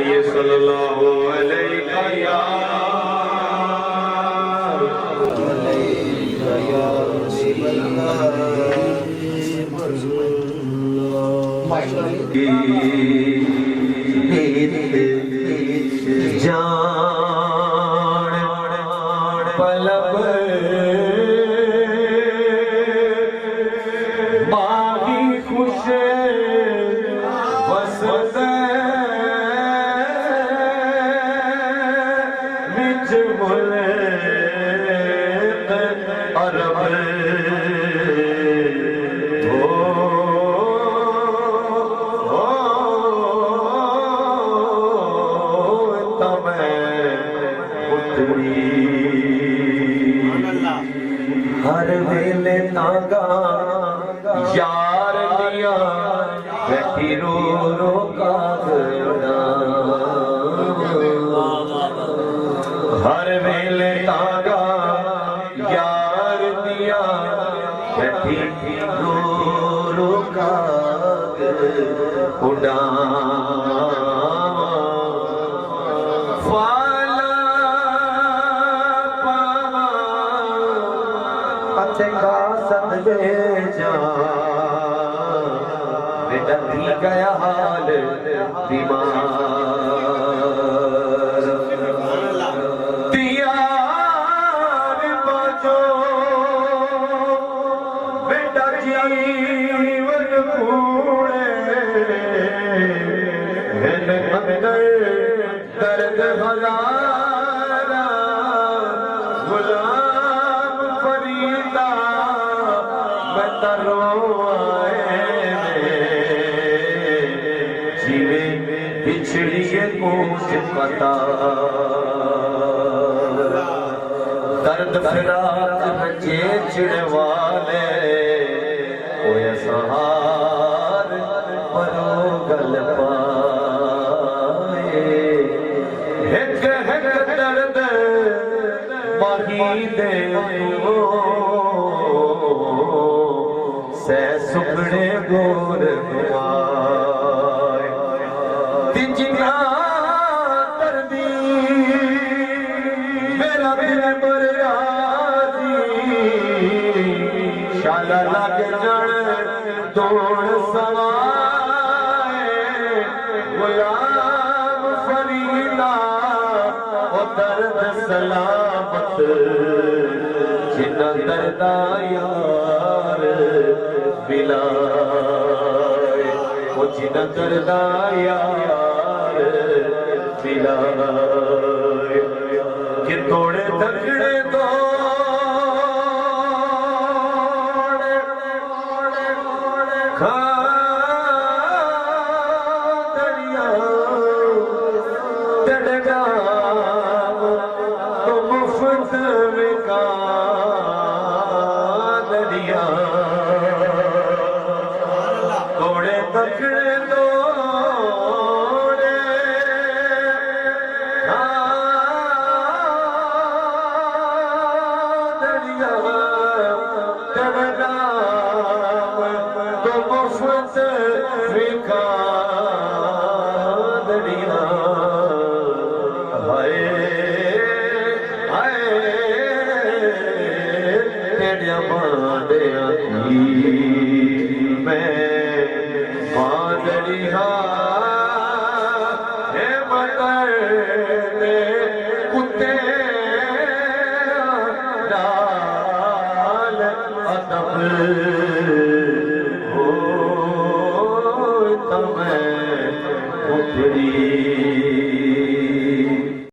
पढ़िए सल्लल्लाहु अलैहि जान पलब बागी खुश वसत बिच मुले अरब हर वेले तांगा यार दिया बैठी रो रो कागना हर वेले तांगा यार दिया बैठी रो रो कागना बेटा भी गया हाल बीमार दियार बाजो बेटा जीवन पूरे अंदर दर्द हजारा गुलाम फरीदा तरो जीवे बिछड़िए कुछ पता दर्द फिराक बचे चिड़वाले कोई सहार परो गल पाए एक दर्द माही दे सै सुखड़े गोर तिजिया तरदी मेरा दिल बरयादी शाला लग जड़ दौड़ सवाए गुलाम फरीदा ओ दर्द सलामत जिन्ना दर्दा यार बिलाए वो जिन्ना दर्दा यार बिलाए कि थोड़े तकड़े दौड़े खादड़िया तड़गा तो मुफ्त में कादड़िया थोड़े तकड़े दौड़े खादड़िया तड़गा तो मुफ्त में कादड़िया हाय हाय तेड़िया बांडिया मैं बांदड़िया है मतर कुत्ते डाल अदब हो तमें उतरी